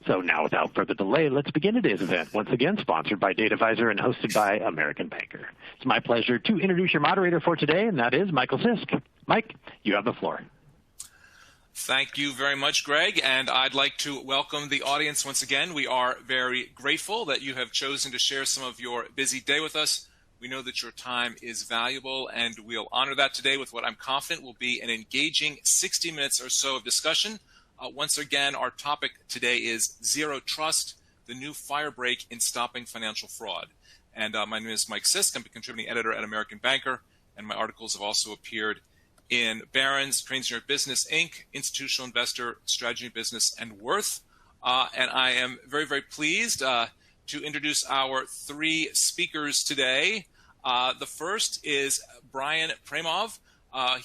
So now, without further delay, let's begin today's event, once again sponsored by DataVisor and hosted by American Banker. It's my pleasure to introduce your moderator for today, and that is Michael Sisk. Mike, you have the floor. Thank you very much, Greg, and I'd like to welcome the audience once again. We are very grateful that you have chosen to share some of your busy day with us. We know that your time is valuable, and we'll honor that today with what I'm confident will be an engaging 60 minutes or so of discussion. Once again, our topic today is Zero Trust, the new Firebreak in stopping financial fraud. And my name is Mike Sisk. I'm a contributing editor at American Banker, and my articles have also appeared in Barron's, Crane's New York Business, Inc., Institutional Investor, Strategy Business, and Worth. And I am very, very pleased to introduce our three speakers today. The first is Brian Premov.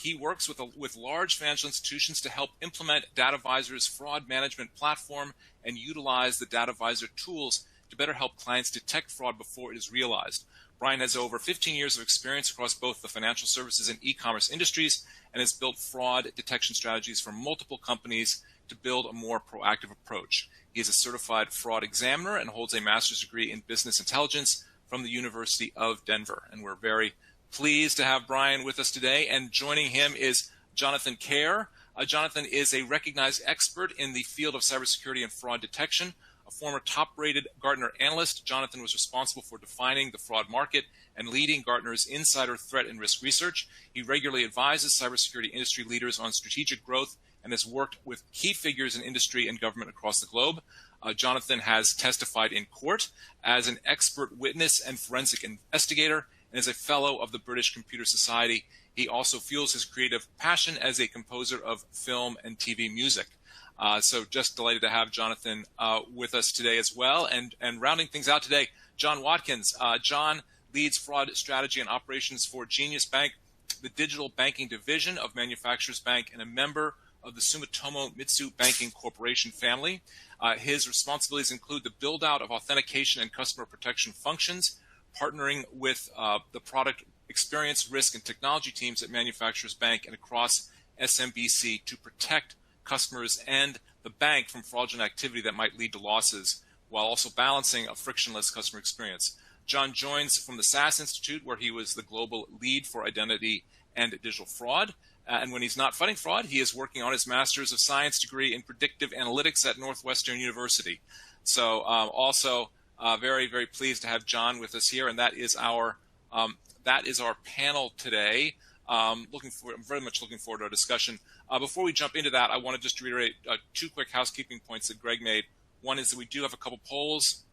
He works with large financial institutions to help implement DataVisor's fraud management platform and utilize the DataVisor tools to better help clients detect fraud before it is realized. Brian has over 15 years of experience across both the financial services and e-commerce industries and has built fraud detection strategies for multiple companies to build a more proactive approach. He is a certified fraud examiner and holds a master's degree in business intelligence from the University of Denver. And we're very pleased to have Brian with us today, and joining him is Jonathan Kerr. Jonathan is a recognized expert in the field of cybersecurity and fraud detection. A former top-rated Gartner analyst, Jonathan was responsible for defining the fraud market and leading Gartner's insider threat and risk research. He regularly advises cybersecurity industry leaders on strategic growth and has worked with key figures in industry and government across the globe. Jonathan has testified in court as an expert witness and forensic investigator, and is a fellow of the British Computer Society. He also fuels his creative passion as a composer of film and TV music. So just delighted to have Jonathan with us today as well. And rounding things out today, John Watkins. John leads fraud strategy and operations for Genius Bank, the digital banking division of Manufacturers Bank, and a member of the Sumitomo Mitsui Banking Corporation family. His responsibilities include the build-out of authentication and customer protection functions, partnering with the product experience, risk, and technology teams at Manufacturers Bank and across SMBC to protect customers and the bank from fraudulent activity that might lead to losses, while also balancing a frictionless customer experience. John joins from the SAS Institute, where he was the global lead for identity and digital fraud. And when he's not fighting fraud, he is working on his Master's of Science degree in predictive analytics at Northwestern University. So also very, very pleased to have John with us here, and that is our panel today. Very much looking forward to our discussion. Before we jump into that, I want to just reiterate two quick housekeeping points that Greg made. One is that we do have a couple polls.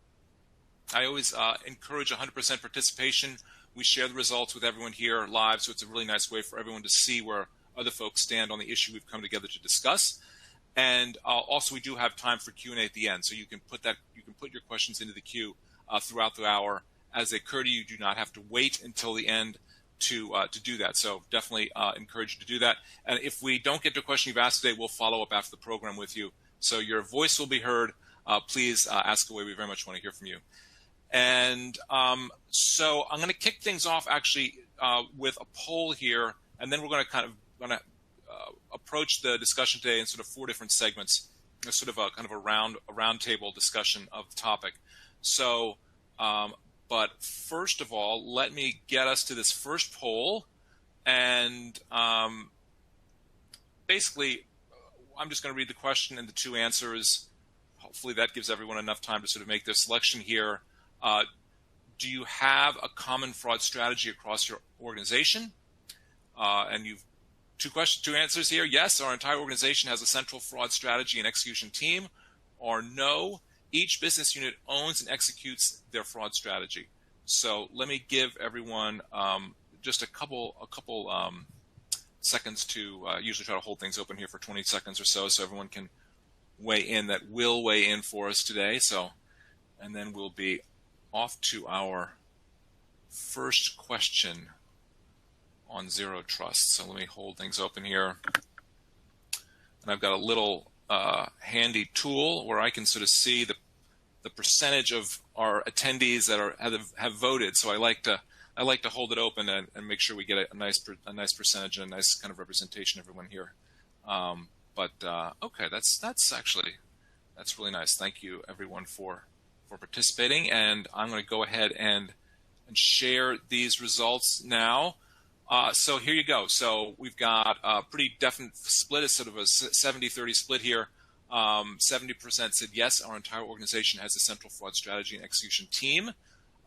I always encourage 100% participation. We share the results with everyone here live, so it's a really nice way for everyone to see where other folks stand on the issue we've come together to discuss. And also, we do have time for Q&A at the end, so you can put your questions into the queue throughout the hour. As they occur to you, do not have to wait until the end to do that. So definitely encourage you to do that. And if we don't get to a question you've asked today, we'll follow up after the program with you. So your voice will be heard. Please ask away. We very much want to hear from you. And so I'm going to kick things off actually with a poll here, and then we're going to approach the discussion today in sort of four different segments, sort of a round table discussion of the topic. So, but first of all, let me get us to this first poll, and basically, I'm just going to read the question and the two answers. Hopefully, that gives everyone enough time to sort of make their selection here. Do you have a common fraud strategy across your organization? And you've two answers here. Yes, our entire organization has a central fraud strategy and execution team. Or no, each business unit owns and executes their fraud strategy. So let me give everyone just a couple seconds to usually try to hold things open here for 20 seconds or so everyone can weigh in, that will weigh in for us today. So, and then we'll be off to our first question on zero trust. So let me hold things open here. And I've got a little handy tool where I can sort of see the percentage of our attendees that have voted. So I like to hold it open and make sure we get a nice percentage and a nice kind of representation of everyone here. Okay, that's That's really nice. Thank you, everyone, for participating. And I'm going to go ahead and share these results now. So here you go. So we've got a pretty definite split. It's sort of a 70-30 split here. 70% said yes, our entire organization has a central fraud strategy and execution team.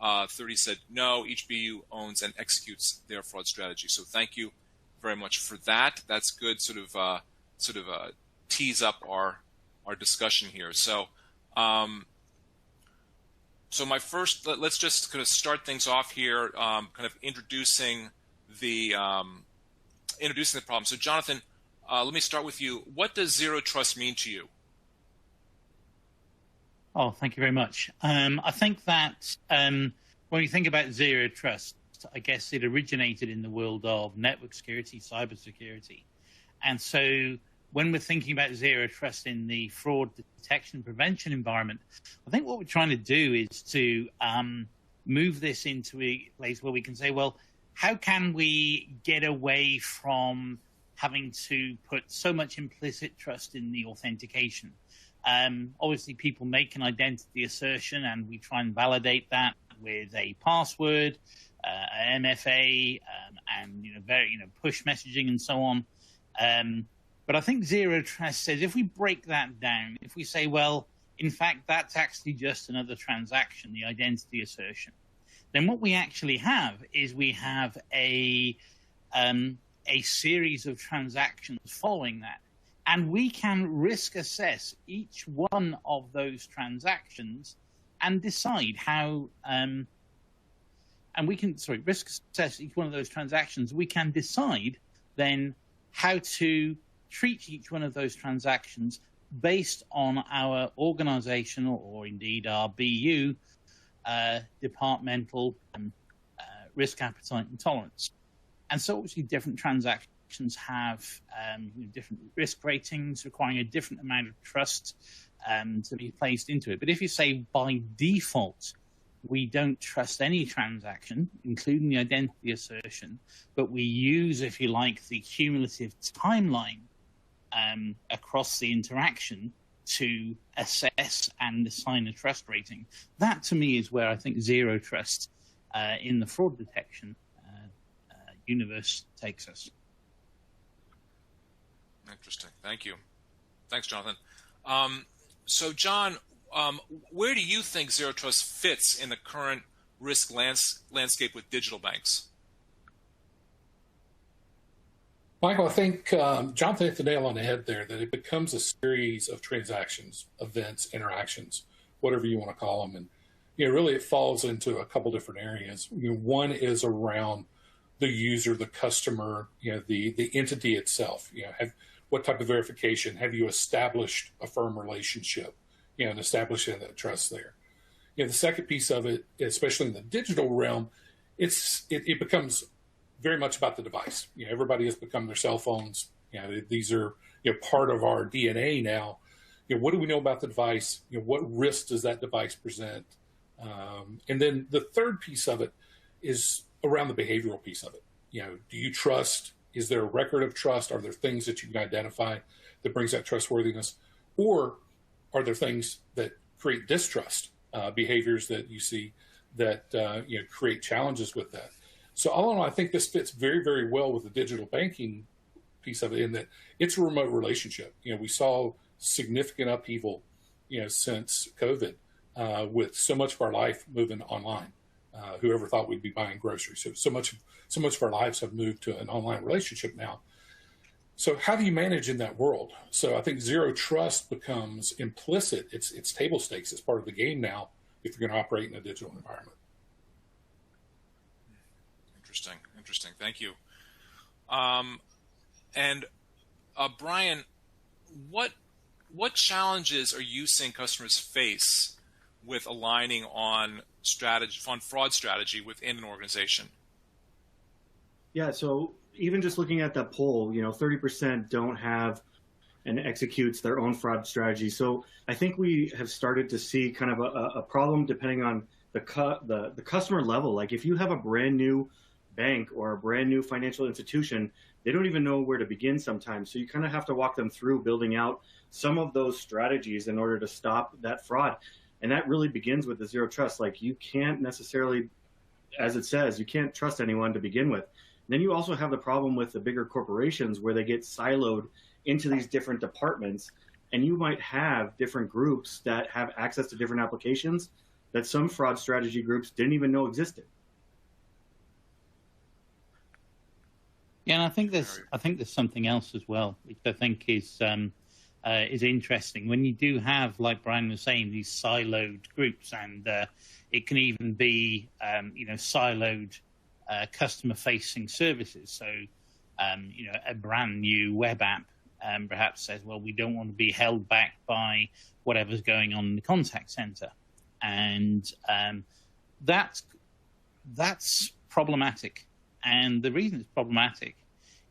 30 said no, each BU owns and executes their fraud strategy. So thank you very much for that. That's good. Sort of tease up our discussion here. So so my first, let's just kind of start things off here, kind of introducing the problem. So Jonathan, let me start with you. What does zero trust mean to you? Oh, thank you very much. I think that when you think about zero trust, I guess it originated in the world of network security, cybersecurity. And so when we're thinking about zero trust in the fraud detection and prevention environment, I think what we're trying to do is to move this into a place where we can say, well, how can we get away from having to put so much implicit trust in the authentication? Obviously, people make an identity assertion, and we try and validate that with a password, MFA, and push messaging and so on. But I think zero trust says if we break that down, if we say, well, in fact, that's actually just another transaction, the identity assertion, then what we actually have is we have a series of transactions following that. And we can risk assess each one of those transactions and decide how, risk assess each one of those transactions. We can decide then how to treat each one of those transactions based on our organizational or indeed our BU departmental risk appetite and tolerance. And so obviously different transactions have different risk ratings requiring a different amount of trust to be placed into it. But if you say by default, we don't trust any transaction, including the identity assertion, but we use, if you like, the cumulative timeline across the interaction to assess and assign a trust rating. That, to me, is where I think zero trust in the fraud detection universe takes us. Interesting. Thank you. Thanks, Jonathan. So, John, where do you think zero trust fits in the current risk landscape with digital banks? Michael, I think Jonathan hit the nail on the head there, that it becomes a series of transactions, events, interactions, whatever you want to call them. And really it falls into a couple different areas. One is around the user, the customer, the entity itself. What type of verification? Have you established a firm relationship, and establishing that trust there? The second piece of it, especially in the digital realm, it becomes very much about the device. Everybody has become their cell phones. These are part of our DNA now. What do we know about the device? What risk does that device present? And then the third piece of it is around the behavioral piece of it. Do you trust? Is there a record of trust? Are there things that you can identify that brings that trustworthiness? Or are there things that create distrust, behaviors that you see that create challenges with that? So all in all, I think this fits very, very well with the digital banking piece of it, in that it's a remote relationship. We saw significant upheaval, since COVID, with so much of our life moving online. Whoever thought we'd be buying groceries? So much of our lives have moved to an online relationship now. So how do you manage in that world? So I think zero trust becomes implicit. It's table stakes. It's part of the game now if you're going to operate in a digital environment. Interesting. Thank you. And Brian, what challenges are you seeing customers face with aligning on fraud strategy within an organization? Yeah, so even just looking at that poll, 30% don't have and executes their own fraud strategy. So I think we have started to see kind of a problem depending on the customer level. Like if you have a brand new bank or a brand new financial institution, they don't even know where to begin sometimes. So you kind of have to walk them through building out some of those strategies in order to stop that fraud. And that really begins with the zero trust. Like, you can't necessarily, as it says, you can't trust anyone to begin with. And then you also have the problem with the bigger corporations where they get siloed into these different departments, and you might have different groups that have access to different applications that some fraud strategy groups didn't even know existed. Yeah, and I think there's something else as well, which I think is interesting. When you do have, like Brian was saying, these siloed groups, and it can even be siloed customer-facing services. So a brand new web app perhaps says, well, we don't want to be held back by whatever's going on in the contact center, and that's problematic. And the reason it's problematic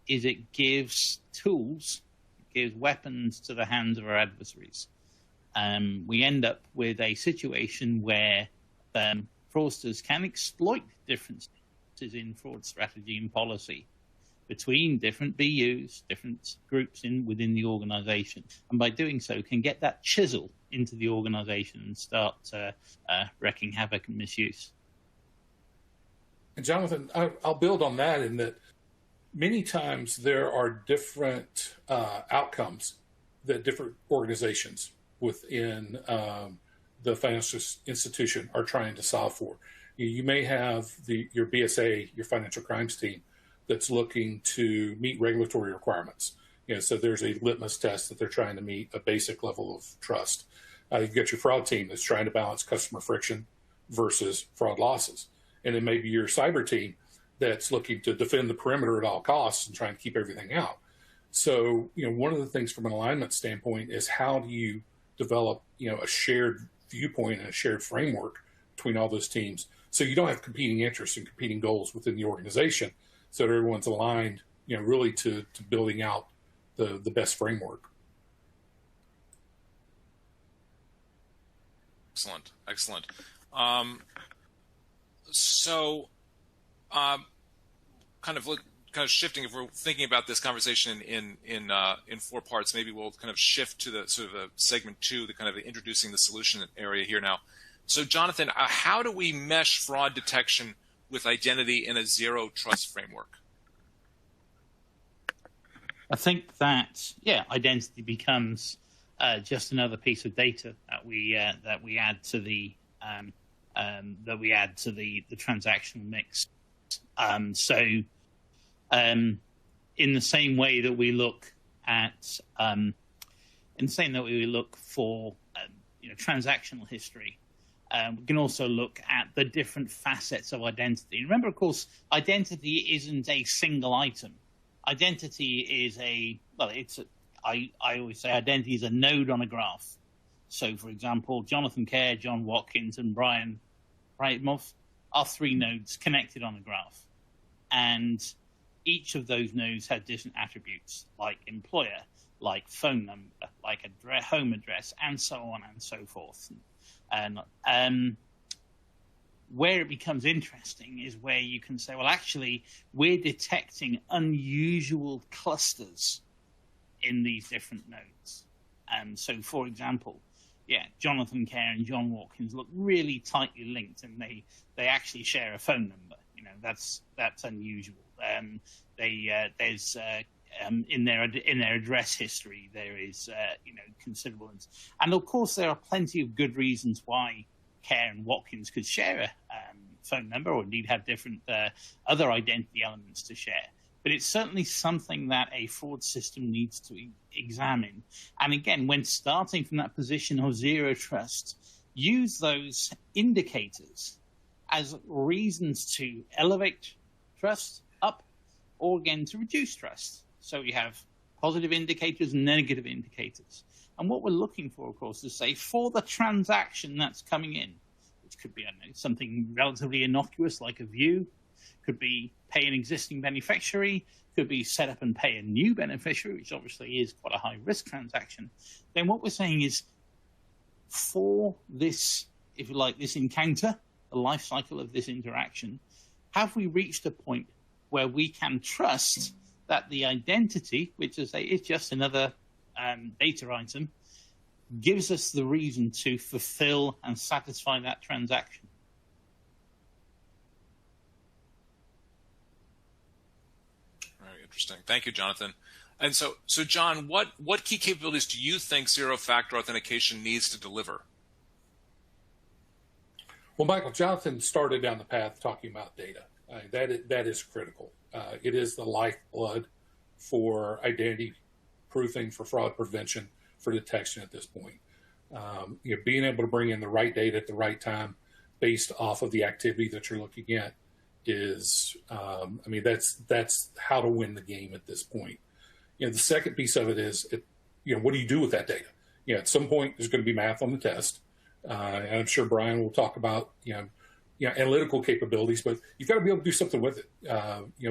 is it gives tools, it gives weapons to the hands of our adversaries. We end up with a situation where fraudsters can exploit differences in fraud strategy and policy between different BUs, different groups within the organization. And by doing so, can get that chisel into the organization and start wreaking havoc and misuse. And Jonathan, I'll build on that in that many times there are different outcomes that different organizations within the financial institution are trying to solve for. You may have your BSA, your financial crimes team, that's looking to meet regulatory requirements. So there's a litmus test that they're trying to meet, a basic level of trust. You've got your fraud team that's trying to balance customer friction versus fraud losses. And then maybe your cyber team that's looking to defend the perimeter at all costs and trying to keep everything out. So, one of the things from an alignment standpoint is how do you develop, a shared viewpoint and a shared framework between all those teams, so you don't have competing interests and competing goals within the organization, so that everyone's aligned, really to building out the best framework. Excellent. So, kind of shifting, if we're thinking about this conversation in four parts, maybe we'll kind of shift to the sort of a segment 2, the kind of introducing the solution area here now. So, Jonathan, how do we mesh fraud detection with identity in a zero trust framework? I think that identity becomes just another piece of data that we add to the transactional mix. In the same way that we look at, for transactional history, we can also look at the different facets of identity. Remember, of course, identity isn't a single item. Identity is I always say identity is a node on a graph. So, for example, Jonathan Kerr, John Watkins, and Brian Breitmoff are 3 nodes connected on a graph. And each of those nodes have different attributes, like employer, like phone number, like home address, and so on and so forth. And where it becomes interesting is where you can say, well, actually, we're detecting unusual clusters in these different nodes. So, for example, Jonathan Kerr and John Watkins look really tightly linked, and they actually share a phone number. That's unusual. There's in their address history there is considerable, and of course there are plenty of good reasons why Kerr and Watkins could share a phone number, or indeed have different other identity elements to share. But it's certainly something that a fraud system needs to examine. And again, when starting from that position of zero trust, use those indicators as reasons to elevate trust up, or again to reduce trust. So you have positive indicators and negative indicators. And what we're looking for, of course, is say for the transaction that's coming in, which could be something relatively innocuous like a view, could be pay an existing beneficiary, could be set up and pay a new beneficiary, which obviously is quite a high-risk transaction. Then what we're saying is for this, if you like, this encounter, the life cycle of this interaction, have we reached a point where we can trust that the identity, which is just another data item, gives us the reason to fulfill and satisfy that transaction? Very interesting. Thank you, Jonathan. And so John, what key capabilities do you think zero-factor authentication needs to deliver? Well, Michael, Jonathan started down the path talking about data. That is critical. It is the lifeblood for identity proofing, for fraud prevention, for detection at this point. Being able to bring in the right data at the right time based off of the activity that you're looking at is, that's how to win the game at this point. The second piece of it is, what do you do with that data? At some point, there's going to be math on the test. And I'm sure Brian will talk about, analytical capabilities, but you've got to be able to do something with it.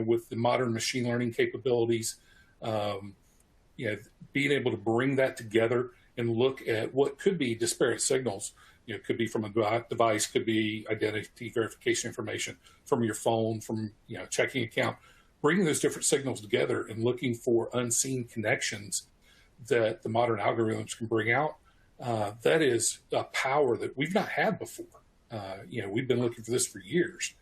With the modern machine learning capabilities, being able to bring that together and look at what could be disparate signals. It could be from a device, could be identity verification information from your phone, from checking account. Bringing those different signals together and looking for unseen connections that the modern algorithms can bring out, that is a power that we've not had before. We've been looking for this for years.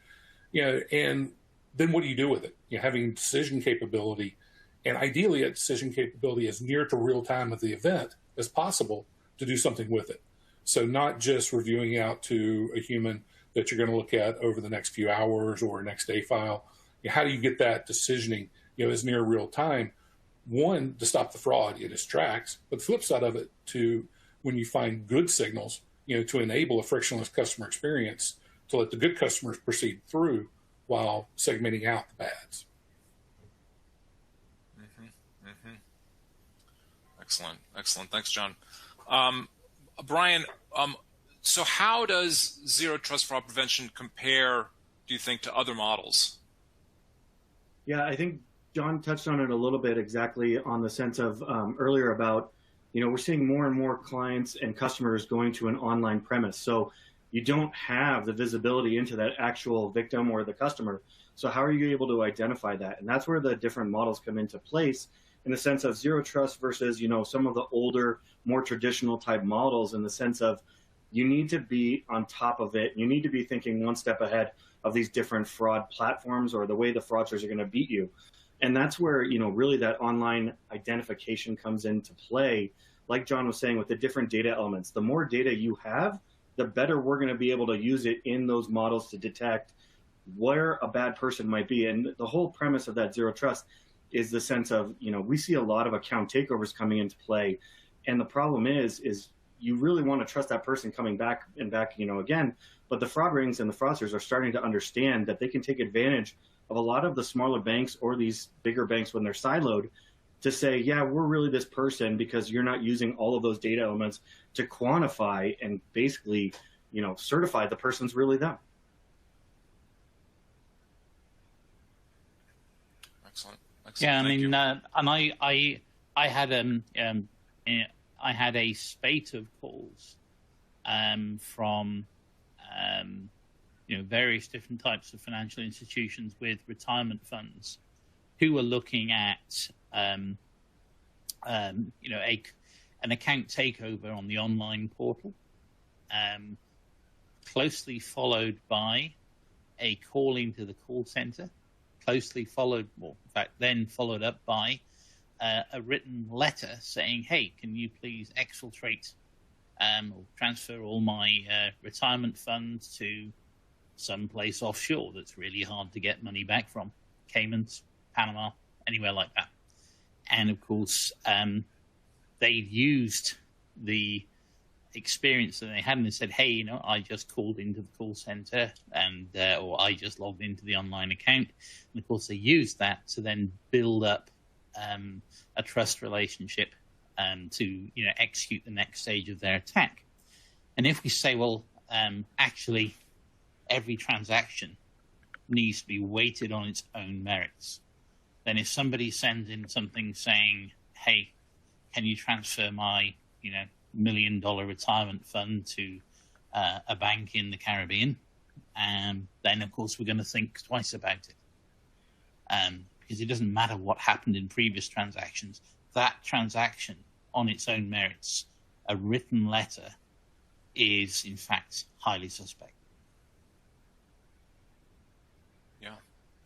And then what do you do with it? Having decision capability, and ideally a decision capability as near to real time of the event as possible to do something with it. So not just reviewing out to a human that you're going to look at over the next few hours or a next day file. How do you get that decisioning, as near real time? One, to stop the fraud in its tracks, but the flip side of it, to when you find good signals, to enable a frictionless customer experience, to let the good customers proceed through while segmenting out the bads. Mm-hmm. Mm-hmm. Excellent. Thanks, John. Brian, so how does zero trust fraud prevention compare, do you think, to other models? Yeah, I think John touched on it a little bit exactly on the sense of earlier about, we're seeing more and more clients and customers going to an online premise. So you don't have the visibility into that actual victim or the customer. So how are you able to identify that? And that's where the different models come into place in the sense of zero trust versus, some of the older, more traditional type models, in the sense of you need to be on top of it. You need to be thinking one step ahead of these different fraud platforms or the way the fraudsters are going to beat you. And that's where, really that online identification comes into play. Like John was saying, with the different data elements, the more data you have, the better we're going to be able to use it in those models to detect where a bad person might be. And the whole premise of that zero trust is the sense of, we see a lot of account takeovers coming into play. And the problem is you really want to trust that person coming back and back, again. But the fraud rings and the fraudsters are starting to understand that they can take advantage of a lot of the smaller banks or these bigger banks when they're siloed to say, yeah, we're really this person, because you're not using all of those data elements to quantify and basically, certify the person's really them. Excellent. Yeah, and I had a spate of calls from various different types of financial institutions with retirement funds who were looking at an account takeover on the online portal, closely followed by a call into the call center, followed up by a written letter saying, hey, can you please exfiltrate or transfer all my retirement funds to some place offshore that's really hard to get money back from, Caymans, Panama, anywhere like that. And of course, they used the experience that they had and said, hey, I just called into the call center and or I just logged into the online account. And of course, they used that to then build up a trust relationship to execute the next stage of their attack. And if we say, well, actually, every transaction needs to be weighted on its own merits, then if somebody sends in something saying, hey, can you transfer my $1 million retirement fund to a bank in the Caribbean, and then, of course, we're going to think twice about it. Because it doesn't matter what happened in previous transactions. That transaction on its own merits, a written letter, is, in fact, highly suspect. Yeah,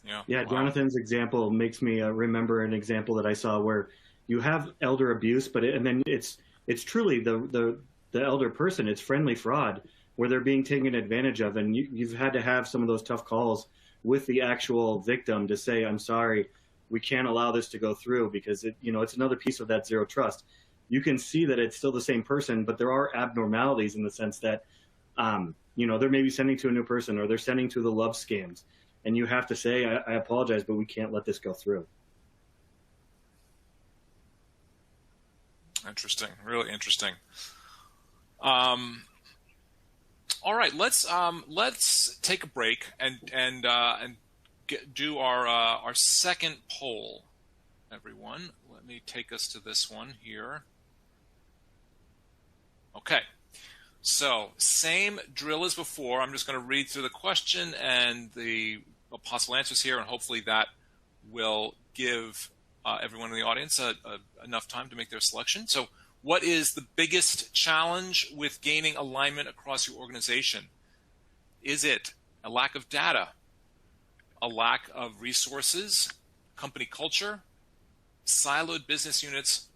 Wow. Jonathan's example makes me remember an example that I saw where you have elder abuse, and then it's truly the elder person. It's friendly fraud where they're being taken advantage of, and you've had to have some of those tough calls with the actual victim to say, "I'm sorry, we can't allow this to go through," because it's another piece of that zero trust. You can see that it's still the same person, but there are abnormalities in the sense that they're maybe sending to a new person, or they're sending to the love scams. And you have to say, I apologize, but we can't let this go through. Interesting, really interesting. All right, let's take a break and do our second poll. Everyone, let me take us to this one here. Okay. So, same drill as before. I'm just going to read through the question and the possible answers here, and hopefully that will give everyone in the audience enough time to make their selection. So, what is the biggest challenge with gaining alignment across your organization? Is it a lack of data, a lack of resources, company culture, siloed business units,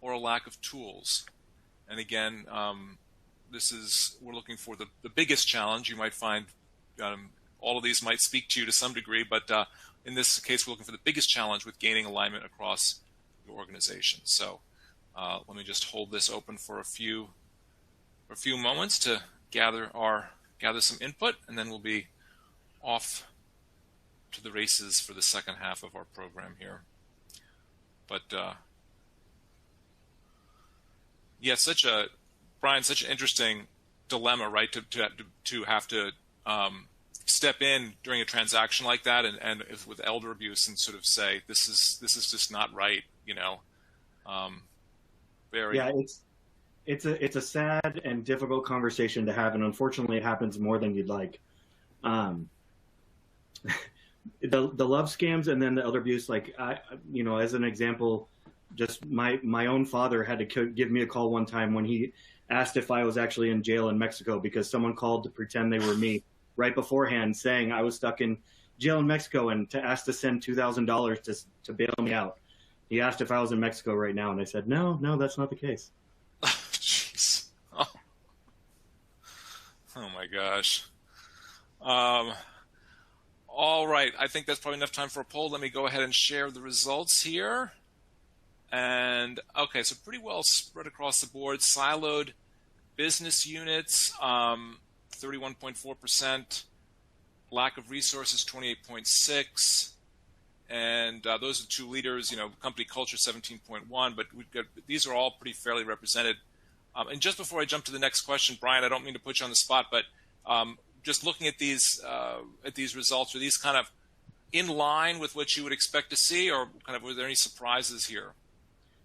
or a lack of tools? And again, we're looking for the biggest challenge. You might find all of these might speak to you to some degree, but in this case, we're looking for the biggest challenge with gaining alignment across your organization. So let me just hold this open for a few moments to gather some input, and then we'll be off to the races for the second half of our program here. But yeah, Brian, such an interesting dilemma, right? To have to step in during a transaction like that, and with elder abuse, and sort of say this is just not right, Very. Yeah, it's a sad and difficult conversation to have, and unfortunately, it happens more than you'd like. The love scams and then the elder abuse, as an example, just my own father had to give me a call one time when he asked if I was actually in jail in Mexico because someone called to pretend they were me right beforehand, saying I was stuck in jail in Mexico and to ask to send $2,000 to bail me out. He asked if I was in Mexico right now, and I said, no, that's not the case. Jeez. Oh my gosh. All right. I think that's probably enough time for a poll. Let me go ahead and share the results here. And okay, so pretty well spread across the board. Siloed business units, 31.4%. Lack of resources, 28.6%. And those are the two leaders. Company culture, 17.1%. But these are all pretty fairly represented. And just before I jump to the next question, Brian, I don't mean to put you on the spot, but just looking at these results, are these kind of in line with what you would expect to see, or kind of were there any surprises here?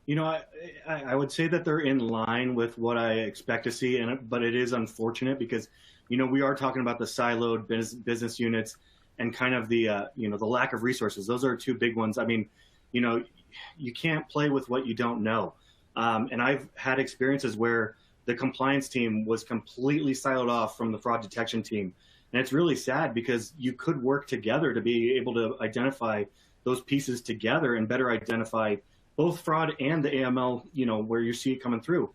I would say that they're in line with what I expect to see, but it is unfortunate because, we are talking about the siloed business units and kind of the lack of resources. Those are two big ones. I mean, you can't play with what you don't know. And I've had experiences where the compliance team was completely siloed off from the fraud detection team. And it's really sad because you could work together to be able to identify those pieces together and better identify both fraud and the AML, where you see it coming through.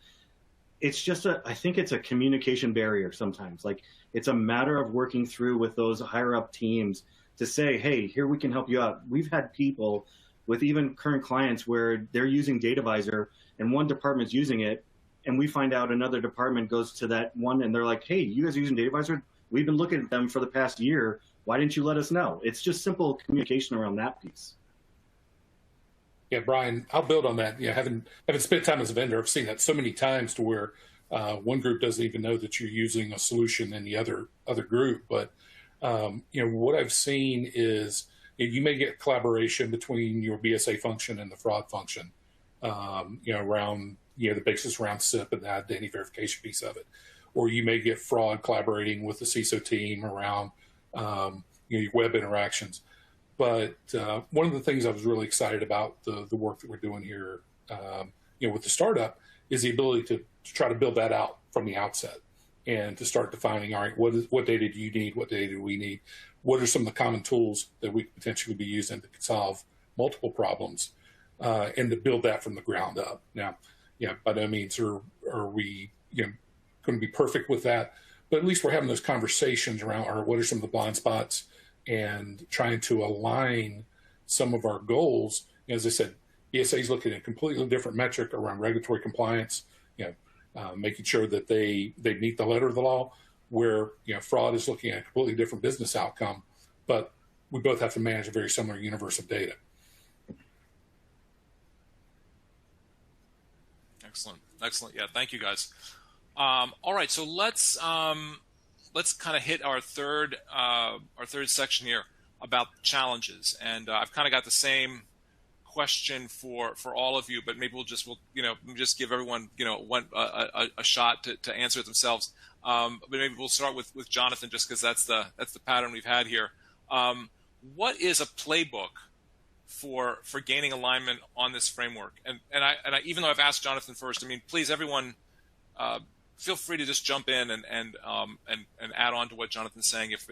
It's just I think it's a communication barrier sometimes. Like, it's a matter of working through with those higher up teams to say, hey, here, we can help you out. We've had people with even current clients where they're using DataVisor and one department's using it, and we find out another department goes to that one and they're like, hey, you guys are using DataVisor? We've been looking at them for the past year. Why didn't you let us know? It's just simple communication around that piece. Yeah, Brian, I'll build on that. Having spent time as a vendor, I've seen that so many times to where one group doesn't even know that you're using a solution in the other group. But what I've seen is you may get collaboration between your BSA function and the fraud function, around the basis around SIP and the identity verification piece of it, or you may get fraud collaborating with the CISO team around your web interactions. But one of the things I was really excited about the work that we're doing here, with the startup, is the ability to try to build that out from the outset and to start defining, all right, what data do you need? What data do we need? What are some of the common tools that we could potentially be using to solve multiple problems, and to build that from the ground up? Now, by no means are we going to be perfect with that, but at least we're having those conversations around, or what are some of the blind spots, and trying to align some of our goals. As I said, ESA is looking at a completely different metric around regulatory compliance, making sure that they meet the letter of the law, where fraud is looking at a completely different business outcome, but we both have to manage a very similar universe of data. Excellent. Yeah, thank you guys. All right, so let's kind of hit our third section here about challenges, and I've kind of got the same question for all of you, but maybe we'll just give everyone a shot to answer it themselves. But maybe we'll start with Jonathan, just because that's the pattern we've had here. What is a playbook for gaining alignment on this framework? And I even though I've asked Jonathan first, please, everyone, feel free to just jump in and add on to what Jonathan's saying if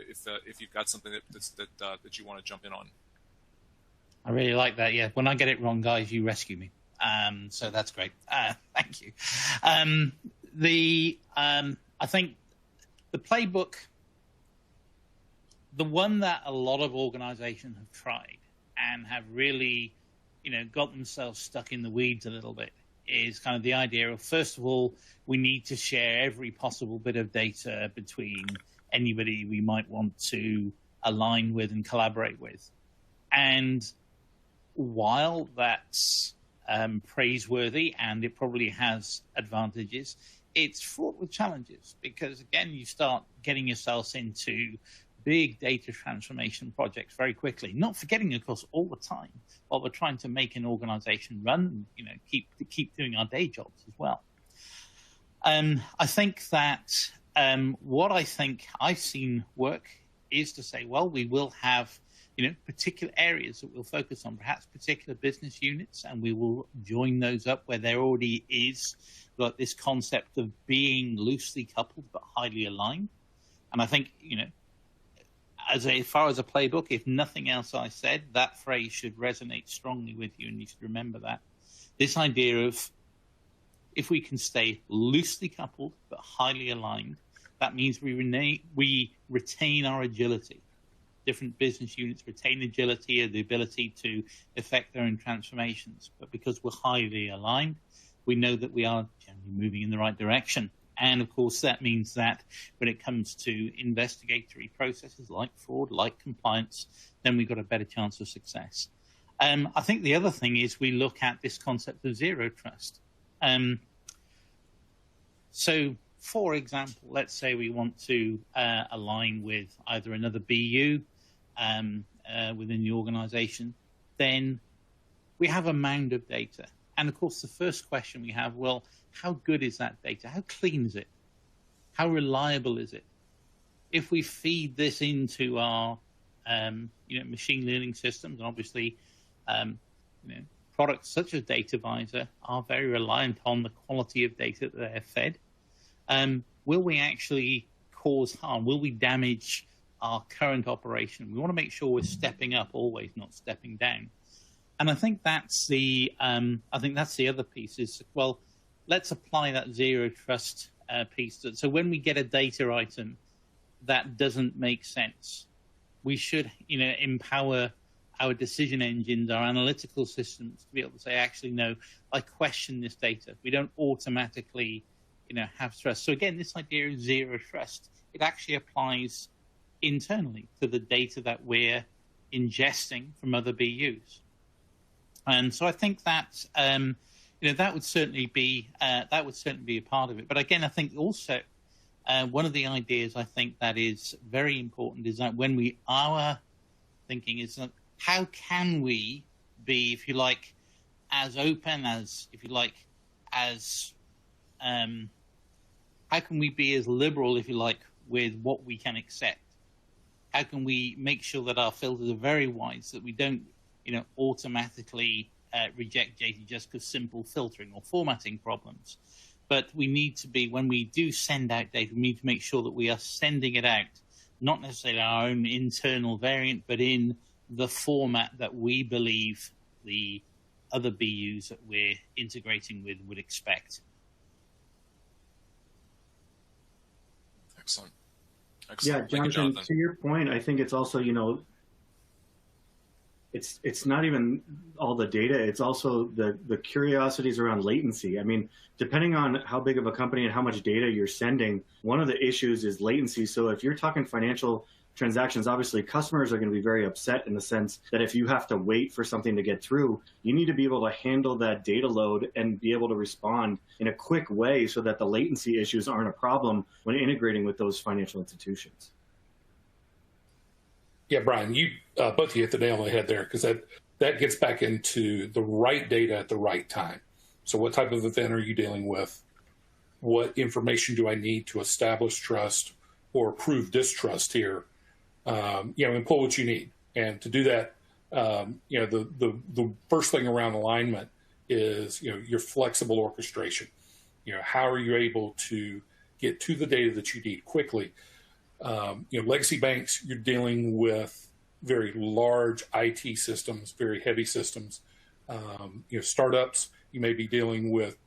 you've got something that you want to jump in on. I really like that. Yeah, when I get it wrong, guys, you rescue me. So that's great. Thank you. I think the playbook, the one that a lot of organizations have tried and have really, got themselves stuck in the weeds a little bit, is kind of the idea of, first of all, we need to share every possible bit of data between anybody we might want to align with and collaborate with. And while that's praiseworthy and it probably has advantages, it's fraught with challenges, because, again, you start getting yourselves into big data transformation projects very quickly, not forgetting, of course, all the time while we're trying to make an organization run, keep doing our day jobs as well. I think that what I think I've seen work is to say, well, we will have particular areas that we'll focus on, perhaps particular business units, and we will join those up where there already is like this concept of being loosely coupled but highly aligned. And I think, as far as a playbook, if nothing else I said, that phrase should resonate strongly with you, and you should remember that. This idea of, if we can stay loosely coupled but highly aligned, that means we retain our agility. Different business units retain agility and the ability to effect their own transformations. But because we're highly aligned, we know that we are generally moving in the right direction. And, of course, that means that when it comes to investigatory processes like fraud, like compliance, then we've got a better chance of success. I think the other thing is we look at this concept of zero trust. So, for example, let's say we want to align with either another BU within the organization, then we have a mound of data. And, of course, the first question we have, well, how good is that data? How clean is it? How reliable is it? If we feed this into our machine learning systems, and obviously products such as DataVisor are very reliant on the quality of data that they're fed, will we actually cause harm? Will we damage our current operation? We want to make sure we're stepping up always, not stepping down. And I think that's the other piece is, well, let's apply that zero trust piece. So when we get a data item that doesn't make sense, we should, empower our decision engines, our analytical systems to be able to say, actually, no, I question this data. We don't automatically, have trust. So again, this idea of zero trust, it actually applies internally to the data that we're ingesting from other BUs. And so I think that that would certainly be a part of it. But again, I think also one of the ideas I think that is very important is that when we are thinking is that how can we be, if you like, as open as, if you like, as how can we be as liberal, if you like, with what we can accept? how can we make sure that our filters are very wide so that we don't, automatically reject data just because simple filtering or formatting problems. But we need to be, when we do send out data, we need to make sure that we are sending it out, not necessarily our own internal variant, but in the format that we believe the other BUs that we're integrating with would expect. Excellent. Yeah, Jonathan, to your point, I think it's also, it's not even all the data. It's also the curiosities around latency. I mean, depending on how big of a company and how much data you're sending, one of the issues is latency. So if you're talking financial transactions, obviously customers are going to be very upset in the sense that if you have to wait for something to get through, you need to be able to handle that data load and be able to respond in a quick way so that the latency issues aren't a problem when integrating with those financial institutions. Yeah, Brian, you both of you hit the nail on the head there, because that gets back into the right data at the right time. So what type of event are you dealing with? What information do I need to establish trust or prove distrust here? And pull what you need. And to do that, the first thing around alignment is, your flexible orchestration. How are you able to get to the data that you need quickly? Legacy banks, you're dealing with very large IT systems, very heavy systems. Startups, you may be dealing with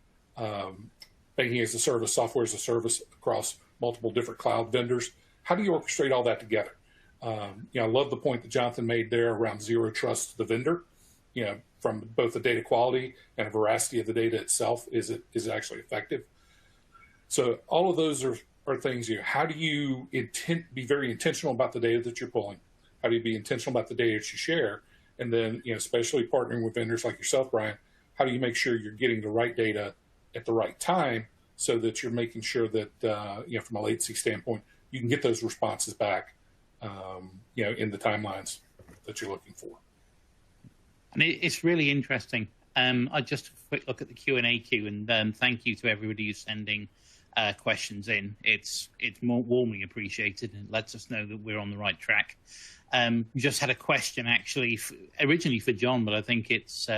banking as a service, software as a service across multiple different cloud vendors. How do you orchestrate all that together? I love the point that Jonathan made there around zero trust to the vendor. From both the data quality and veracity of the data itself, is it actually effective? So all of those are things. How do you be very intentional about the data that you're pulling? How do you be intentional about the data that you share? And then, especially partnering with vendors like yourself, Brian, how do you make sure you're getting the right data at the right time so that you're making sure that, from a latency standpoint, you can get those responses back, in the timelines that you're looking for. And it's really interesting. I just a quick look at the Q&A queue, and thank you to everybody who's sending questions in. It's more warmly appreciated, and it lets us know that we're on the right track. We just had a question actually, originally for John, but I think it's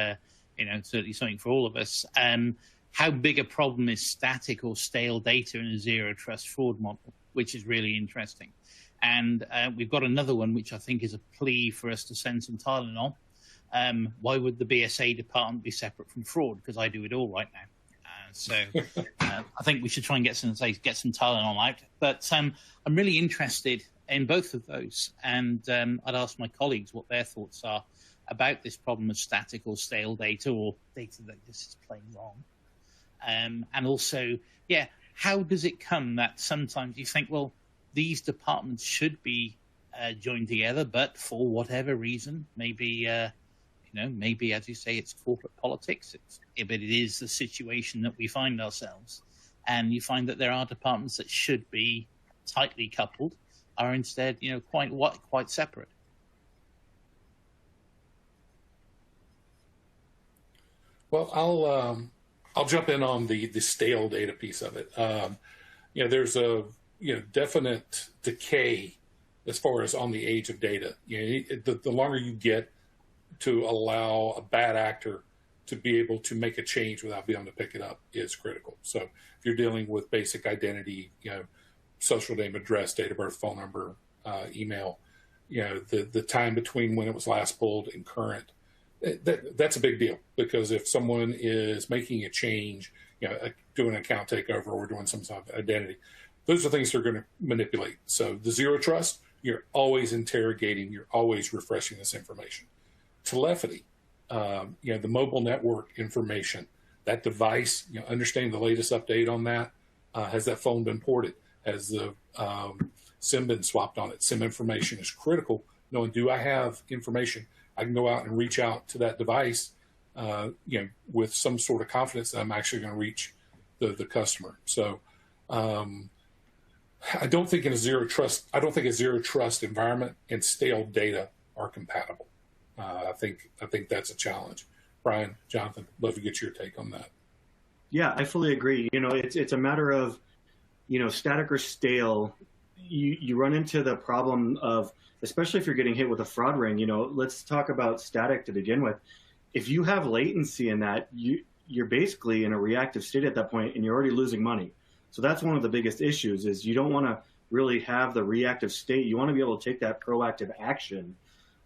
certainly something for all of us. How big a problem is static or stale data in a zero trust fraud model, which is really interesting. And we've got another one, which I think is a plea for us to send some Tylenol. Why would the BSA department be separate from fraud? Because I do it all right now. So I think we should try and get some Tylenol out. But I'm really interested in both of those. And I'd ask my colleagues what their thoughts are about this problem of static or stale data, or data that just is plain wrong. And also, how does it come that sometimes you think, well, these departments should be joined together, but for whatever reason, maybe, maybe, as you say, it's corporate politics, but it is the situation that we find ourselves. And you find that there are departments that should be tightly coupled, are instead, quite separate. Well, I'll jump in on the stale data piece of it. There's a definite decay as far as on the age of data. The longer you get to allow a bad actor to be able to make a change without being able to pick it up is critical. So if you're dealing with basic identity, social name, address, date of birth, phone number, email, the time between when it was last pulled and current, that's a big deal, because if someone is making a change, doing an account takeover or doing some sort of identity, those are things they're going to manipulate. So the zero trust, you're always interrogating, you're always refreshing this information. Telephony, the mobile network information, that device, understanding the latest update on that. Has that phone been ported? Has the SIM been swapped on it? SIM information is critical. Knowing, do I have information? I can go out and reach out to that device, with some sort of confidence that I'm actually going to reach the customer. So I don't think a zero trust environment and stale data are compatible. I think that's a challenge. Brian, Jonathan, love to get your take on that. Yeah, I fully agree. It's a matter of, static or stale. you run into the problem of, especially if you're getting hit with a fraud ring, let's talk about static to begin with. If you have latency in that, you're basically in a reactive state at that point, and you're already losing money. So that's one of the biggest issues, is you don't want to really have the reactive state. You want to be able to take that proactive action.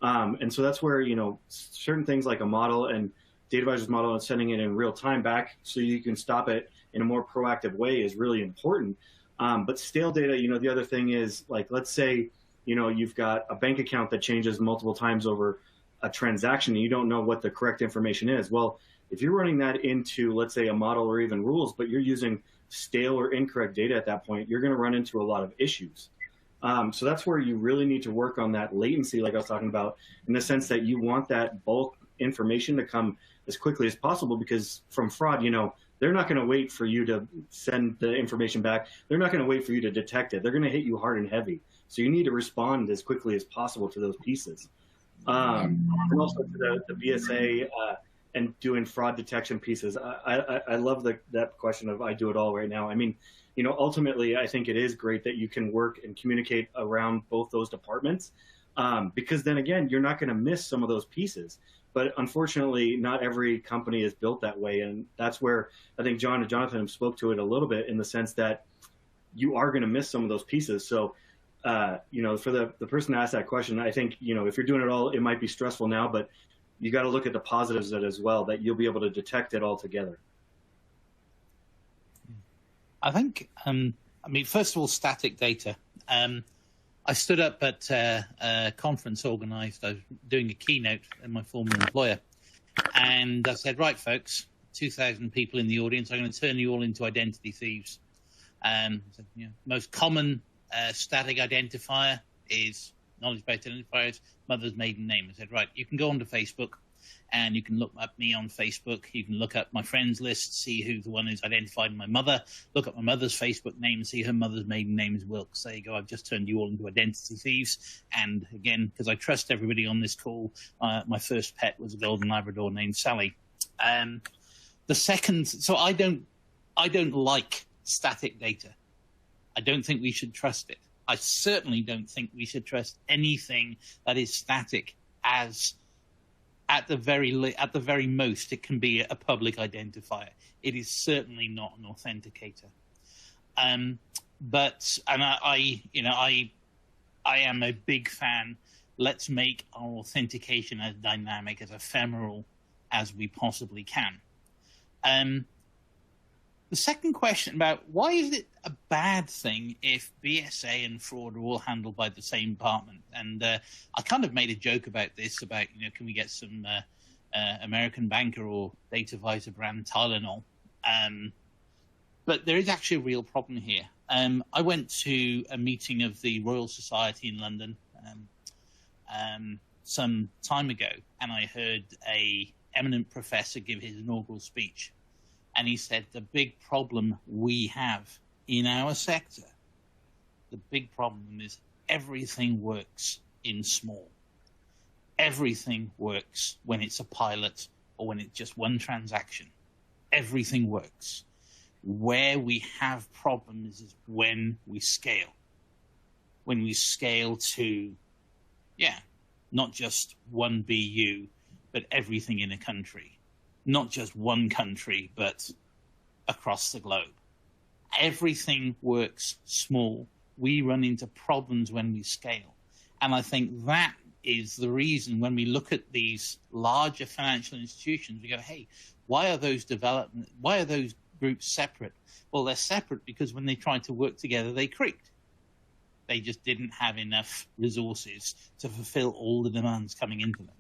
And so that's where, certain things like a model and DataVisor's model and sending it in real time back so you can stop it in a more proactive way is really important. But stale data, the other thing is, like, let's say, you've got a bank account that changes multiple times over a transaction and you don't know what the correct information is. Well, if you're running that into, let's say, a model or even rules, but you're using stale or incorrect data at that point, you're going to run into a lot of issues. So that's where you really need to work on that latency, like I was talking about, in the sense that you want that bulk information to come as quickly as possible, because from fraud, they're not going to wait for you to send the information back. They're not going to wait for you to detect it. They're going to hit you hard and heavy. So you need to respond as quickly as possible to those pieces. And also to the BSA and doing fraud detection pieces. I love that question of I do it all right now. I mean, ultimately, I think it is great that you can work and communicate around both those departments, because then again, you're not going to miss some of those pieces. But unfortunately, not every company is built that way. And that's where I think John and Jonathan spoke to it a little bit, in the sense that you are going to miss some of those pieces. So, for the person to ask that question, I think, if you're doing it all, it might be stressful now, but you got to look at the positives of it as well, that you'll be able to detect it all together. I think, first of all, static data. I stood up at a conference organized. I was doing a keynote at my former employer. And I said, right, folks, 2,000 people in the audience, I'm going to turn you all into identity thieves. Most common static identifier is knowledge-based identifiers, mother's maiden name. I said, right, you can go onto Facebook and you can look up me on Facebook. You can look up my friends list, see who the one who's identified my mother, look up my mother's Facebook name, see her mother's maiden name is Wilkes. There you go. I've just turned you all into identity thieves. And again, because I trust everybody on this call, my first pet was a golden Labrador named Sally. The second, so I don't like static data. I don't think we should trust it. I certainly don't think we should trust anything that is static, as at the very most, it can be a public identifier. It is certainly not an authenticator. I am a big fan. Let's make our authentication as dynamic, as ephemeral as we possibly can. The second question about why is it a bad thing if BSA and fraud are all handled by the same department? And I kind of made a joke about this, about, can we get some American Banker or DataVisor brand Tylenol? But there is actually a real problem here. I went to a meeting of the Royal Society in London some time ago, and I heard a eminent professor give his inaugural speech. And he said, the big problem we have in our sector, the big problem is everything works in small. Everything works when it's a pilot or when it's just one transaction. Everything works. Where we have problems is when we scale. When we scale to, not just one BU, but everything in a country. Not just one country, but across the globe. Everything works small. We run into problems when we scale. And I think that is the reason when we look at these larger financial institutions, we go, hey, why are those groups separate? Well, they're separate because when they tried to work together, they creaked. They just didn't have enough resources to fulfill all the demands coming into them.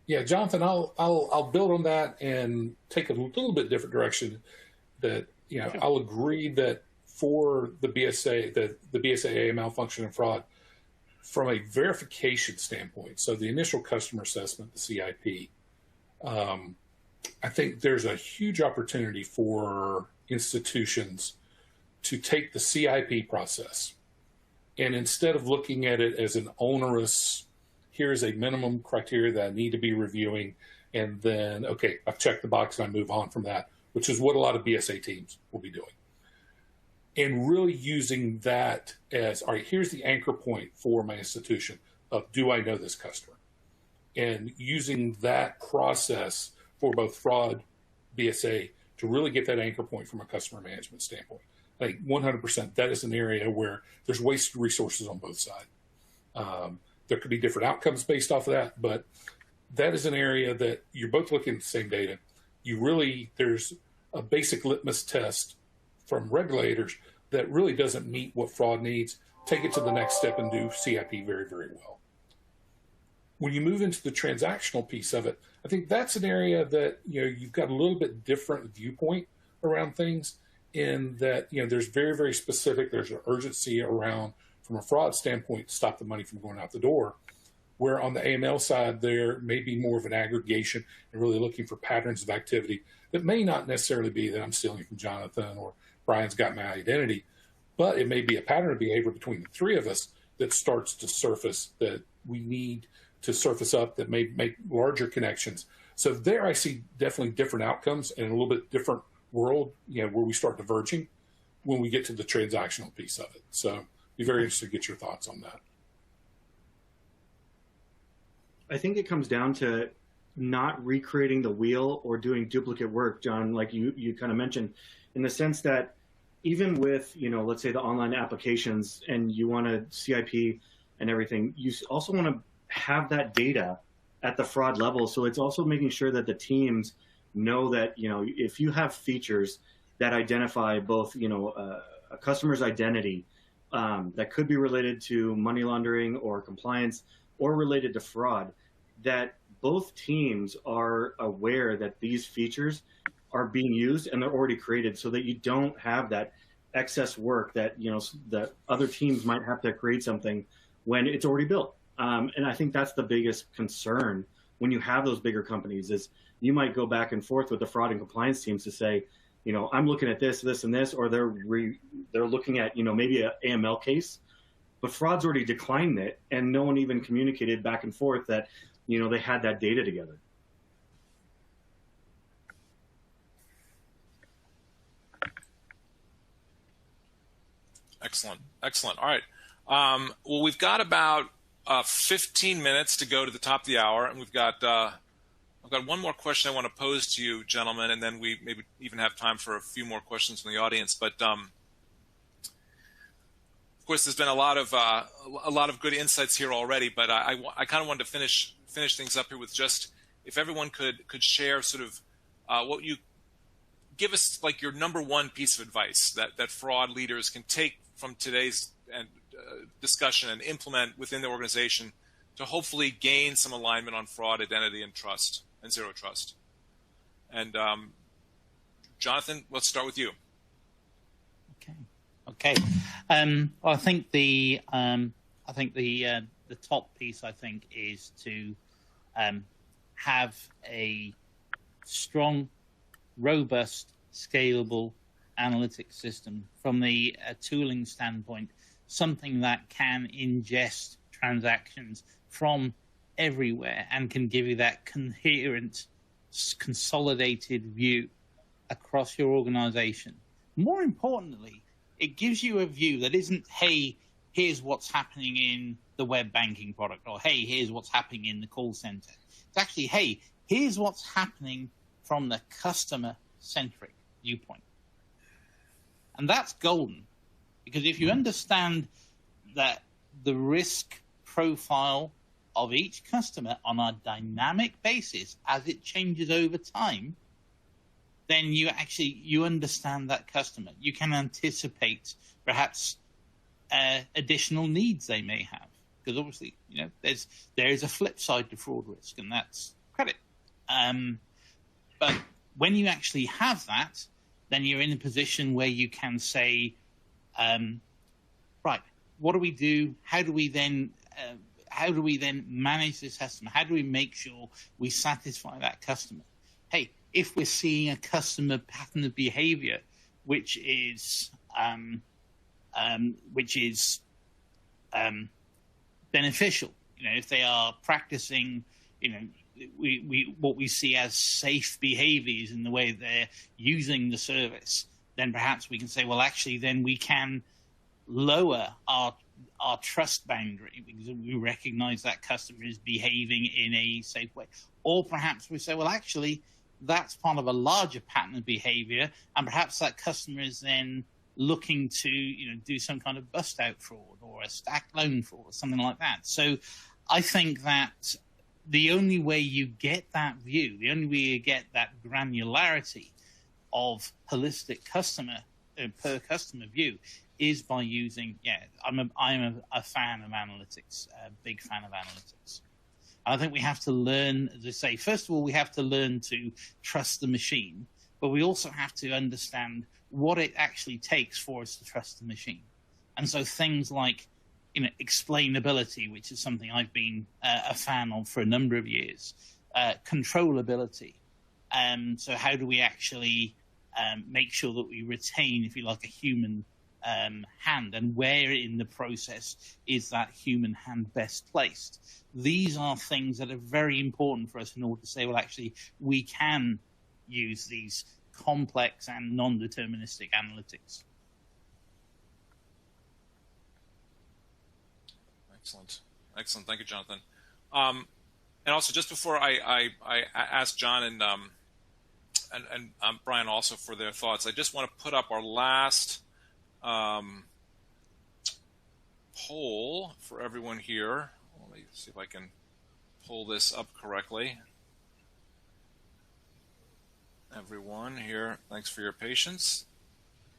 Yeah, Jonathan, I'll build on that and take a little bit different direction. That I'll agree that for the BSA, the BSA malfunction and fraud, from a verification standpoint, so the initial customer assessment, the CIP, I think there's a huge opportunity for institutions to take the CIP process and, instead of looking at it as an onerous, here's a minimum criteria that I need to be reviewing, and then, okay, I've checked the box and I move on from that, which is what a lot of BSA teams will be doing. and really using that as, all right, here's the anchor point for my institution of, do I know this customer? And using that process for both fraud, BSA, to really get that anchor point from a customer management standpoint. I think 100% that is an area where there's wasted resources on both sides. There could be different outcomes based off of that, but that is an area that you're both looking at the same data. There's a basic litmus test from regulators that really doesn't meet what fraud needs. Take it to the next step and do CIP very, very well. When you move into the transactional piece of it, I think that's an area that, you've got a little bit different viewpoint around things, in that, there's very, very specific, there's an urgency around, from a fraud standpoint, to stop the money from going out the door, where on the AML side, there may be more of an aggregation and really looking for patterns of activity that may not necessarily be that I'm stealing from Jonathan or Brian's got my identity, but it may be a pattern of behavior between the three of us that starts to surface, that we need to surface up, that may make larger connections. So there I see definitely different outcomes and a little bit different world, where we start diverging when we get to the transactional piece of it. So be very interested to get your thoughts on that. I think it comes down to not recreating the wheel or doing duplicate work, John, like you kind of mentioned, in the sense that even with, let's say the online applications, and you want to CIP and everything, you also want to have that data at the fraud level. So it's also making sure that the teams know that, if you have features that identify both, a customer's identity that could be related to money laundering or compliance or related to fraud, that both teams are aware that these features are being used and they're already created, so that you don't have that excess work that, that other teams might have to create something when it's already built. And I think that's the biggest concern when you have those bigger companies, is you might go back and forth with the fraud and compliance teams to say, I'm looking at this, this, and this, or they're looking at, maybe an AML case, but fraud's already declined it, and no one even communicated back and forth that, they had that data together. Excellent. All right. Well, we've got about 15 minutes to go to the top of the hour, and I've got one more question I want to pose to you, gentlemen, and then we maybe even have time for a few more questions from the audience. But of course, there's been a lot of good insights here already. But I kind of wanted to finish things up here with just, if everyone could share sort of what you give us, like your number one piece of advice that fraud leaders can take from today's discussion and implement within the organization to hopefully gain some alignment on fraud, identity, and trust, and zero trust. And Jonathan, let's start with you. Okay. Well, I think the top piece, I think, is to have a strong, robust, scalable analytics system from the tooling standpoint, something that can ingest transactions from everywhere and can give you that coherent, consolidated view across your organization. More importantly, it gives you a view that isn't, hey, here's what's happening in the web banking product, or hey, here's what's happening in the call center. It's actually, hey, here's what's happening from the customer-centric viewpoint. And that's golden, because if you understand that the risk profile of each customer on a dynamic basis as it changes over time, then you understand that customer. You can anticipate perhaps additional needs they may have, because obviously, there is a flip side to fraud risk, and that's credit. But when you actually have that, then you're in a position where you can say, right, what do we do? How do we then manage this customer? How do we make sure we satisfy that customer? Hey, if we're seeing a customer pattern of behavior which is beneficial, if they are practicing, what we see as safe behaviors in the way they're using the service, then perhaps we can say, well, actually, then we can lower our trust boundary because we recognize that customer is behaving in a safe way. Or perhaps we say, well, actually, that's part of a larger pattern of behavior, and perhaps that customer is then looking to do some kind of bust out fraud or a stacked loan fraud or something like that. So I think that the only way you get that view, the only way you get that granularity of holistic customer per customer view is by using, I'm a fan of analytics, a big fan of analytics. I think we have to learn, as I say, first of all, we have to learn to trust the machine, but we also have to understand what it actually takes for us to trust the machine. And so things like, explainability, which is something I've been a fan of for a number of years, controllability. So how do we actually make sure that we retain, if you like, a human hand, and where in the process is that human hand best placed? These are things that are very important for us in order to say, well, actually, we can use these complex and non-deterministic analytics. Excellent. Thank you, Jonathan. And also, just before I ask John and Brian also for their thoughts, I just want to put up our last poll for everyone here. Let me see if I can pull this up correctly. Everyone here, thanks for your patience.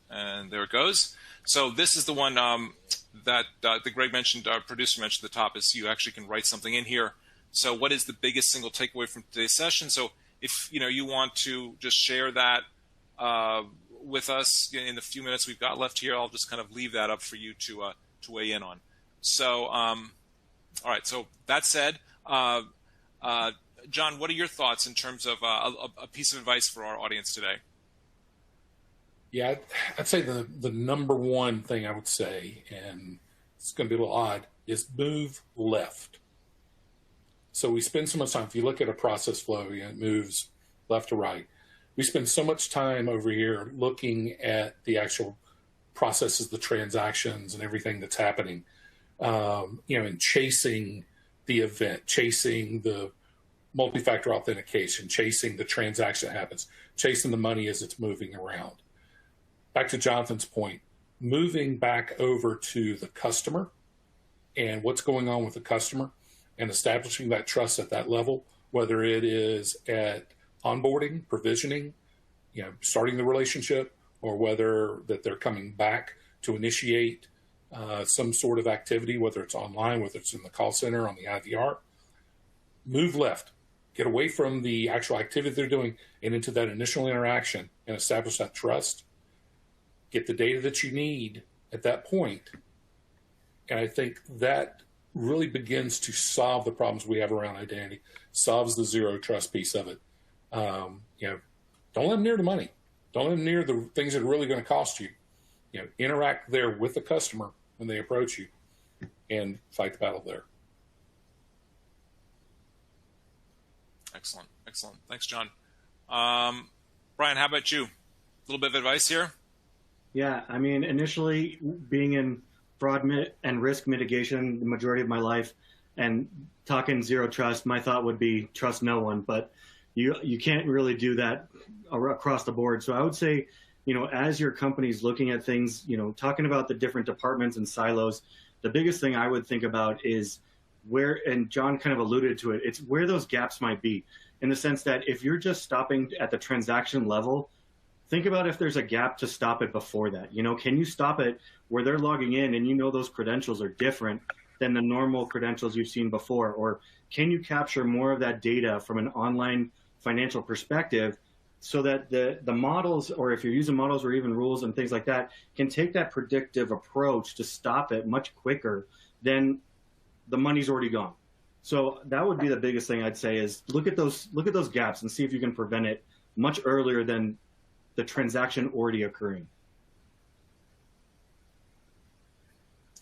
And there it goes. So this is the one that Greg mentioned, our producer mentioned at the top, is you actually can write something in here. So what is the biggest single takeaway from today's session? So if you want to just share that with us in the few minutes we've got left here, I'll just kind of leave that up for you to weigh in on. So, all right. So that said, John, what are your thoughts in terms of a piece of advice for our audience today? Yeah, I'd say the number one thing I would say, and it's going to be a little odd, is move left. So we spend so much time, if you look at a process flow, it moves left to right. We spend so much time over here looking at the actual processes, the transactions, and everything that's happening, and chasing the event, chasing the multi-factor authentication, chasing the transaction that happens, chasing the money as it's moving around. Back to Jonathan's point, moving back over to the customer and what's going on with the customer and establishing that trust at that level, whether it is at onboarding, provisioning, starting the relationship, or whether that they're coming back to initiate some sort of activity, whether it's online, whether it's in the call center, on the IVR. Move left. Get away from the actual activity they're doing and into that initial interaction and establish that trust. Get the data that you need at that point. And I think that really begins to solve the problems we have around identity, solves the zero trust piece of it. Don't let them near the money. Don't let them near the things that are really going to cost you. Interact there with the customer when they approach you and fight the battle there. Excellent. Thanks, John. Brian, how about you? A little bit of advice here? Yeah, I mean, initially being in fraud and risk mitigation the majority of my life and talking zero trust, my thought would be trust no one, but you can't really do that across the board. So I would say, as your company's looking at things, talking about the different departments and silos, the biggest thing I would think about is where, and John kind of alluded to it, it's where those gaps might be, in the sense that if you're just stopping at the transaction level, think about if there's a gap to stop it before that. Can you stop it where they're logging in and those credentials are different than the normal credentials you've seen before? Or can you capture more of that data from an online financial perspective so that the models, or if you're using models or even rules and things like that, can take that predictive approach to stop it much quicker than the money's already gone. So that would be the biggest thing I'd say, is look at those gaps and see if you can prevent it much earlier than the transaction already occurring.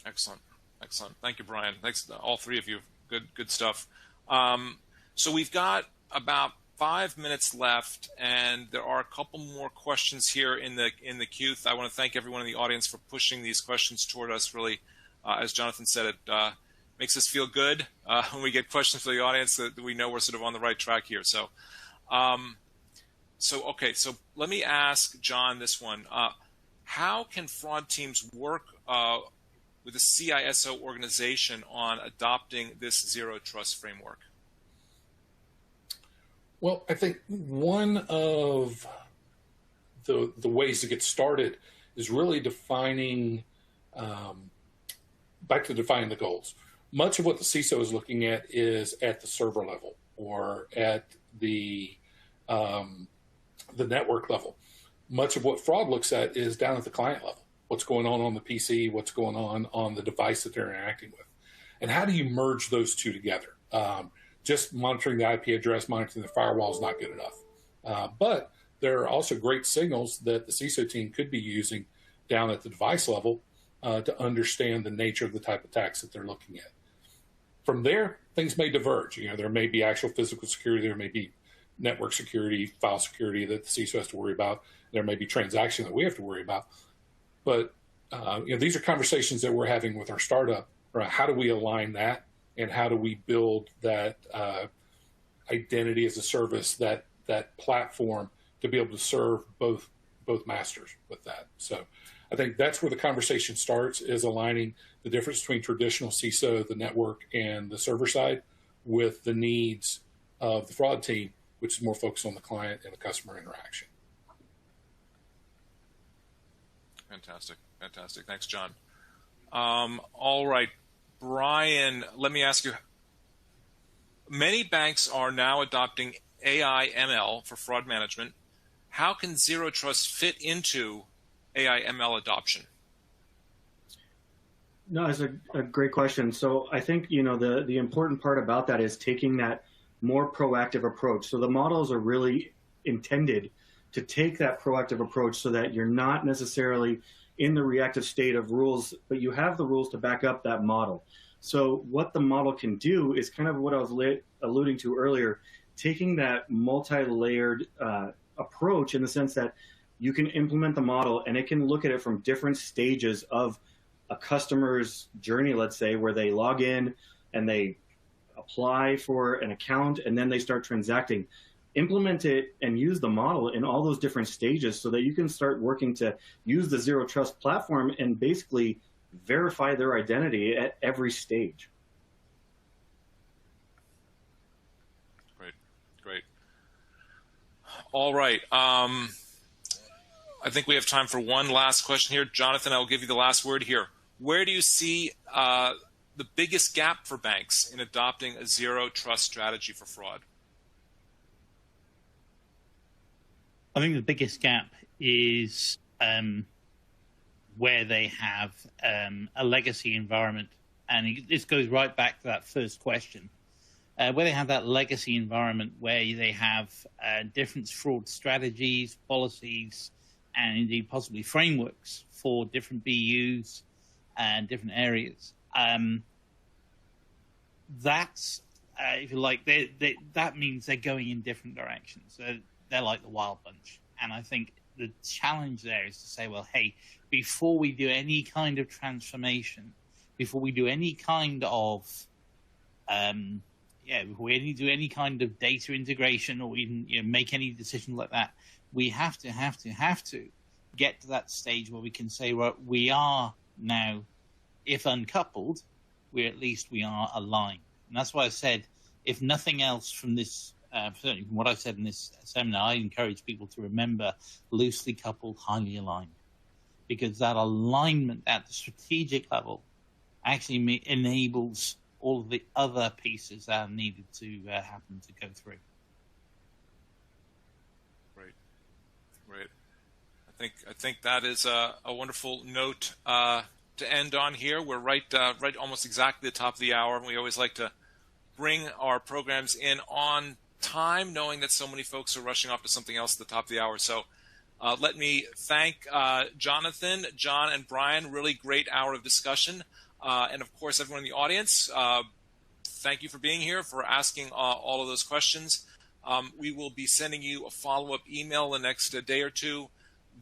Excellent. Thank you, Brian. Thanks to all three of you. Good stuff. So we've got about 5 minutes left, and there are a couple more questions here in the queue. I want to thank everyone in the audience for pushing these questions toward us. Really, as Jonathan said, it makes us feel good when we get questions from the audience that we know we're sort of on the right track here. So, so let me ask John this one. How can fraud teams work with the CISO organization on adopting this zero trust framework? Well, I think one of the ways to get started is really defining, back to defining the goals. Much of what the CISO is looking at is at the server level or at the network level. Much of what fraud looks at is down at the client level. What's going on the PC, what's going on the device that they're interacting with. And how do you merge those two together? Just monitoring the IP address, monitoring the firewall is not good enough. But there are also great signals that the CISO team could be using down at the device level to understand the nature of the type of attacks that they're looking at. From there, things may diverge. There may be actual physical security, there may be network security, file security that the CISO has to worry about. There may be transaction that we have to worry about. But these are conversations that we're having with our startup around how do we align that and how do we build that identity as a service, that platform to be able to serve both masters with that. So I think that's where the conversation starts, is aligning the difference between traditional CISO, the network, and the server side with the needs of the fraud team, which is more focused on the client and the customer interaction. Fantastic. Thanks, John. All right, Brian, let me ask you, many banks are now adopting AI ML for fraud management. How can Zero Trust fit into AI ML adoption? No, it's a great question. So I think, the important part about that is taking that more proactive approach. So the models are really intended to take that proactive approach so that you're not necessarily in the reactive state of rules, but you have the rules to back up that model. So what the model can do is kind of what I was alluding to earlier, taking that multi-layered approach in the sense that you can implement the model and it can look at it from different stages of a customer's journey, let's say, where they log in and they apply for an account and then they start transacting. Implement it and use the model in all those different stages so that you can start working to use the Zero Trust platform and basically verify their identity at every stage. Great. All right. I think we have time for one last question here. Jonathan, I'll give you the last word here. Where do you see the biggest gap for banks in adopting a Zero Trust strategy for fraud? I think the biggest gap is where they have a legacy environment. And this goes right back to that first question. Where they have that legacy environment where they have different fraud strategies, policies, and indeed possibly frameworks for different BUs and different areas. That's, if you like, that means they're going in different directions. They're like the wild bunch. And I think the challenge there is to say, well, hey, before we do any kind of transformation, before we do any kind of, before we do any kind of data integration or even make any decision like that, we have to get to that stage where we can say, well, we are now, if uncoupled, we are aligned. And that's why I said, if nothing else from this, certainly from what I said in this seminar, I encourage people to remember loosely coupled, highly aligned, because that alignment at the strategic level actually enables all of the other pieces that are needed to happen to go through. Great. I think that is a wonderful note to end on here. We're right almost exactly the top of the hour, and we always like to bring our programs in on time, knowing that so many folks are rushing off to something else at the top of the hour. So let me thank Jonathan, John, and Brian. Really great hour of discussion. And of course, everyone in the audience, thank you for being here, for asking all of those questions. We will be sending you a follow-up email the next day or two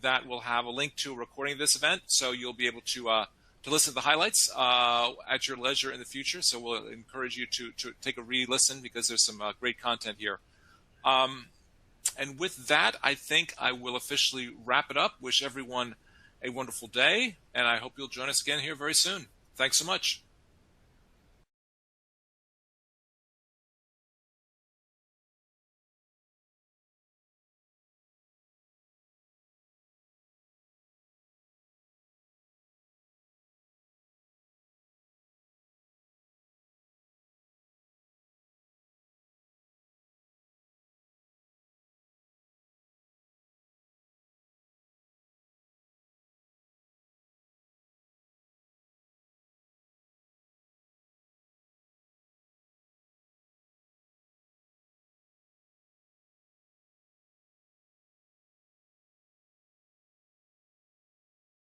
that will have a link to a recording of this event, so you'll be able to listen to the highlights at your leisure in the future. So we'll encourage you to take a re-listen because there's some great content here. And with that, I think I will officially wrap it up. Wish everyone a wonderful day, and I hope you'll join us again here very soon. Thanks so much.